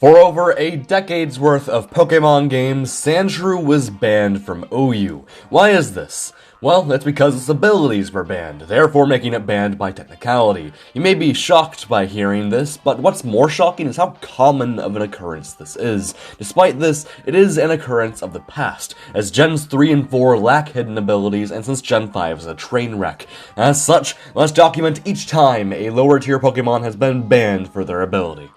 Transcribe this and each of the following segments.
For over a decade's worth of Pokemon games, Sandshrew was banned from OU. Why is this? Well, that's because its abilities were banned, therefore making it banned by technicality. You may be shocked by hearing this, but what's more shocking is how common of an occurrence this is. Despite this, it is an occurrence of the past, as Gens 3 and 4 lack hidden abilities, and since Gen 5 is a train wreck. As such, let's document each time a lower tier Pokemon has been banned for their ability.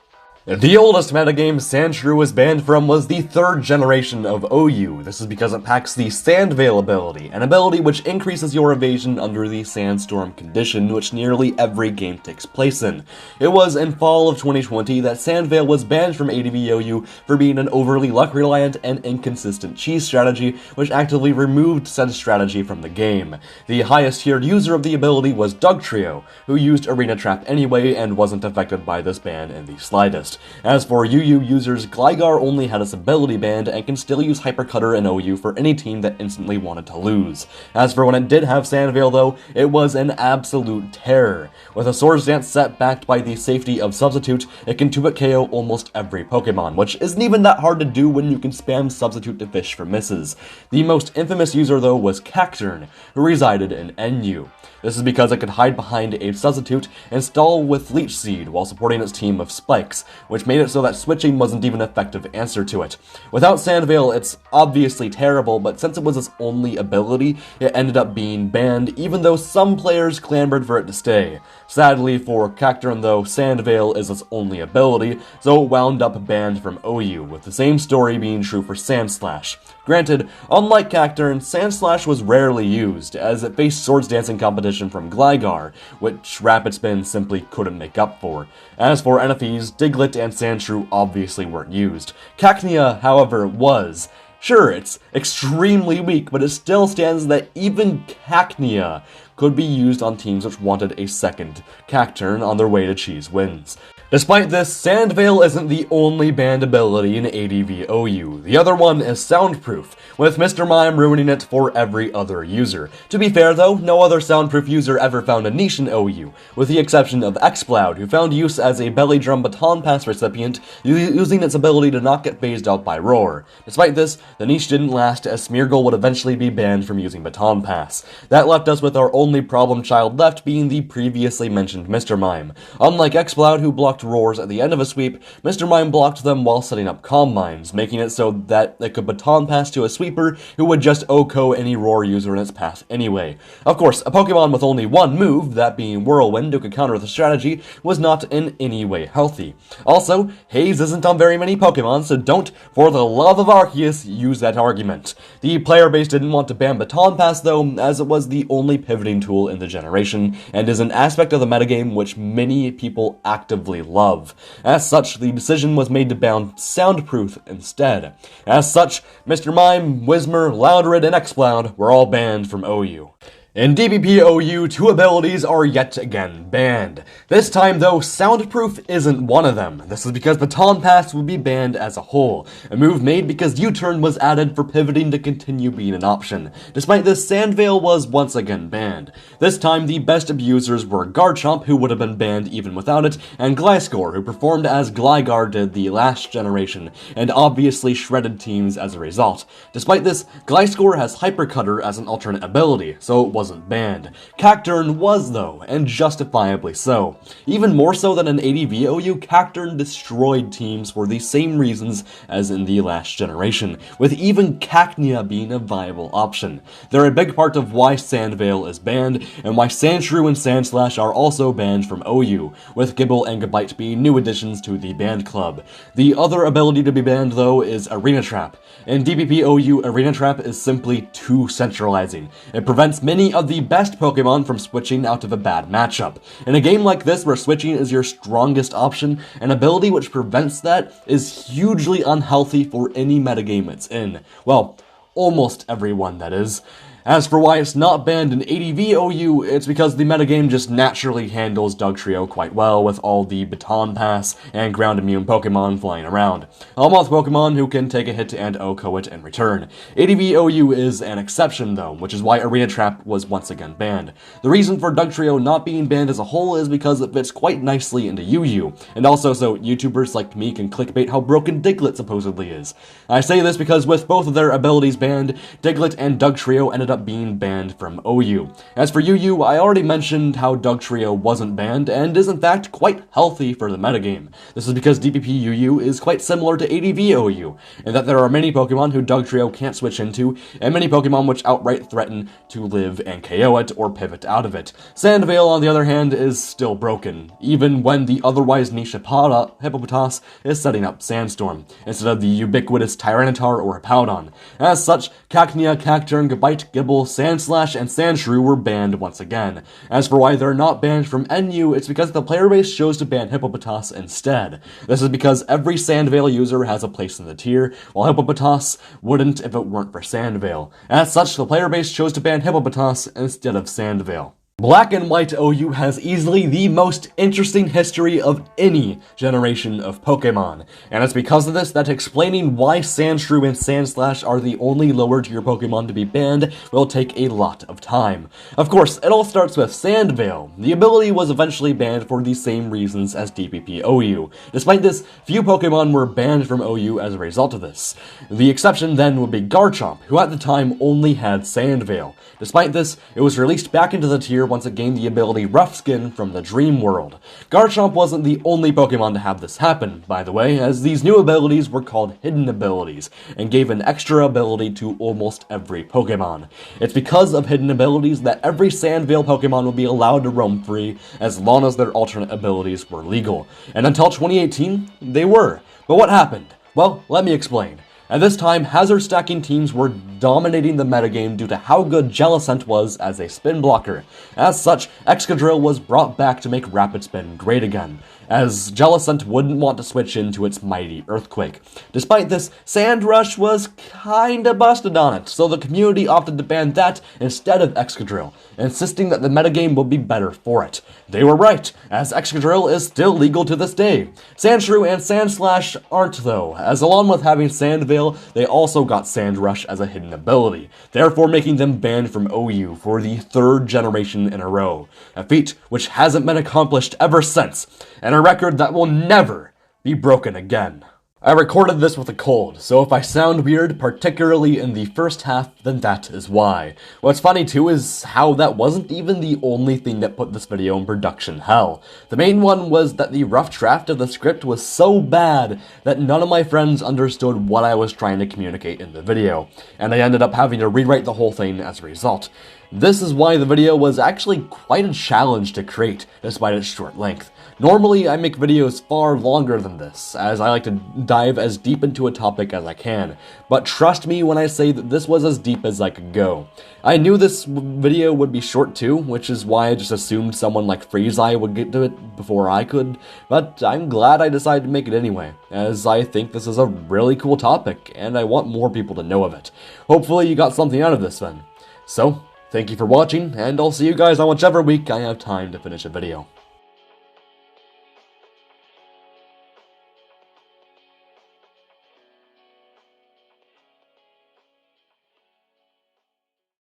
The oldest metagame Sandshrew was banned from was the 3rd generation of OU. This is because it packs the Sand Veil ability, an ability which increases your evasion under the Sandstorm condition, which nearly every game takes place in. It was in fall of 2020 that Sand Veil was banned from ADV OU for being an overly luck-reliant and inconsistent cheese strategy, which actively removed said strategy from the game. The highest tiered user of the ability was Dugtrio, who used Arena Trap anyway and wasn't affected by this ban in the slightest. As for UU users, Gligar only had its ability banned and can still use Hyper Cutter in OU for any team that instantly wanted to lose. As for when it did have Sand Veil though, it was an absolute terror. With a Swords Dance set backed by the safety of Substitute, it can 2-hit KO almost every Pokemon, which isn't even that hard to do when you can spam Substitute to fish for misses. The most infamous user though was Cacturn, who resided in NU. This is because it could hide behind a Substitute and stall with Leech Seed while supporting its team of Spikes, which made it so that switching wasn't even an effective answer to it. Without Sand Veil, it's obviously terrible, but since it was its only ability, it ended up being banned, even though some players clamored for it to stay. Sadly for Cacturn though, Sand Veil is its only ability, so it wound up banned from OU, with the same story being true for Sandslash. Granted, unlike Cacturn, Sandslash was rarely used, as it faced Swords Dancing competition from Gligar, which Rapid Spin simply couldn't make up for. As for NFEs, Diglett and Sandshrew obviously weren't used. Cacnea, however, was. Sure, it's extremely weak, but it still stands that even Cacnea could be used on teams which wanted a second Cacturn on their way to cheese wins. Despite this, Sand Veil isn't the only banned ability in ADV OU. The other one is Soundproof, with Mr. Mime ruining it for every other user. To be fair though, no other Soundproof user ever found a niche in OU, with the exception of Xploud, who found use as a Belly Drum Baton Pass recipient, using its ability to not get phased out by Roar. Despite this, the niche didn't last, as Smeargle would eventually be banned from using Baton Pass. That left us with our only problem child left being the previously mentioned Mr. Mime. Unlike Xploud, who blocked roars at the end of a sweep, Mr. Mime blocked them while setting up Calm Minds, making it so that it could baton pass to a sweeper who would just OHKO any roar user in its path anyway. Of course, a Pokemon with only one move, that being Whirlwind, who could counter the strategy, was not in any way healthy. Also, Haze isn't on very many Pokemon, so don't, for the love of Arceus, use that argument. The player base didn't want to ban Baton Pass though, as it was the only pivoting tool in the generation, and is an aspect of the metagame which many people actively love. As such, the decision was made to ban Soundproof instead. As such, Mr. Mime, Whismur, Loudred, and Xploud were all banned from OU. In DBP OU, 2 abilities are yet again banned. This time though, Soundproof isn't one of them. This is because Baton Pass would be banned as a whole, a move made because U-Turn was added for pivoting to continue being an option. Despite this, Sand Veil was once again banned. This time, the best abusers were Garchomp, who would have been banned even without it, and Gliscor, who performed as Gligar did the last generation, and obviously shredded teams as a result. Despite this, Gliscor has Hyper Cutter as an alternate ability, so it wasn't banned. Cacturn was though, and justifiably so. Even more so than in ADV OU, Cacturn destroyed teams for the same reasons as in the last generation, with even Cacnea being a viable option. They're a big part of why Sand Veil is banned, and why Sandshrew and Sandslash are also banned from OU, with Gibble and Gabite being new additions to the banned club. The other ability to be banned though is Arena Trap. In DPP OU, Arena Trap is simply too centralizing. It prevents many of the best Pokemon from switching out of a bad matchup. In a game like this where switching is your strongest option, an ability which prevents that is hugely unhealthy for any metagame it's in. Well, almost everyone, that is. As for why it's not banned in ADV OU, it's because the metagame just naturally handles Dugtrio quite well with all the Baton Pass and ground immune Pokemon flying around. Almost Pokemon who can take a hit and OHKO it in return. ADV OU is an exception though, which is why Arena Trap was once again banned. The reason for Dugtrio not being banned as a whole is because it fits quite nicely into UU, and also so YouTubers like me can clickbait how broken Diglett supposedly is. I say this because with both of their abilities banned, Diglett and Dugtrio ended up being banned from OU. As for UU, I already mentioned how Dugtrio wasn't banned, and is in fact quite healthy for the metagame. This is because DPP UU is quite similar to ADV OU, and that there are many Pokemon who Dugtrio can't switch into, and many Pokemon which outright threaten to live and KO it or pivot out of it. Sandvale, on the other hand, is still broken, even when the otherwise niche Hippopotas is setting up Sandstorm, instead of the ubiquitous Tyranitar or Hippowdon. As such, Cacnea, Cacturne, Gabite, Gibble, Sandslash, and Sandshrew were banned once again. As for why they're not banned from NU, it's because the player base chose to ban Hippopotas instead. This is because every Sandvale user has a place in the tier, while Hippopotas wouldn't if it weren't for Sandvale. As such, the player base chose to ban Hippopotas instead of Sandvale. Black and White OU has easily the most interesting history of any generation of Pokemon, and it's because of this that explaining why Sandshrew and Sandslash are the only lower tier Pokemon to be banned will take a lot of time. Of course, it all starts with Sandvale. The ability was eventually banned for the same reasons as DPP OU. Despite this, few Pokemon were banned from OU as a result of this. The exception then would be Garchomp, who at the time only had Sandvale. Despite this, it was released back into the tier once it gained the ability Rough Skin from the Dream World. Garchomp wasn't the only Pokemon to have this happen, by the way, as these new abilities were called hidden abilities, and gave an extra ability to almost every Pokemon. It's because of hidden abilities that every Sandvale Pokemon would be allowed to roam free as long as their alternate abilities were legal. And until 2018, they were. But what happened? Well, let me explain. At this time, hazard stacking teams were dominating the metagame due to how good Jellicent was as a spin blocker. As such, Excadrill was brought back to make Rapid Spin great again, as Jellicent wouldn't want to switch into its mighty Earthquake. Despite this, Sandrush was kinda busted on it, so the community opted to ban that instead of Excadrill, insisting that the metagame would be better for it. They were right, as Excadrill is still legal to this day. Sandshrew and Sandslash aren't though, as along with having Sandvale, they also got Sandrush as a hidden ability, therefore making them banned from OU for the third generation in a row, a feat which hasn't been accomplished ever since, and a record that will never be broken again. I recorded this with a cold, so if I sound weird, particularly in the first half, then that is why. What's funny too is how that wasn't even the only thing that put this video in production hell. The main one was that the rough draft of the script was so bad that none of my friends understood what I was trying to communicate in the video, and I ended up having to rewrite the whole thing as a result. This is why the video was actually quite a challenge to create, despite its short length. Normally, I make videos far longer than this, as I like to dive as deep into a topic as I can, but trust me when I say that this was as deep as I could go. I knew this video would be short too, which is why I just assumed someone like Freezeye would get to it before I could, but I'm glad I decided to make it anyway, as I think this is a really cool topic, and I want more people to know of it. Hopefully you got something out of this then. So, thank you for watching, and I'll see you guys on whichever week I have time to finish a video.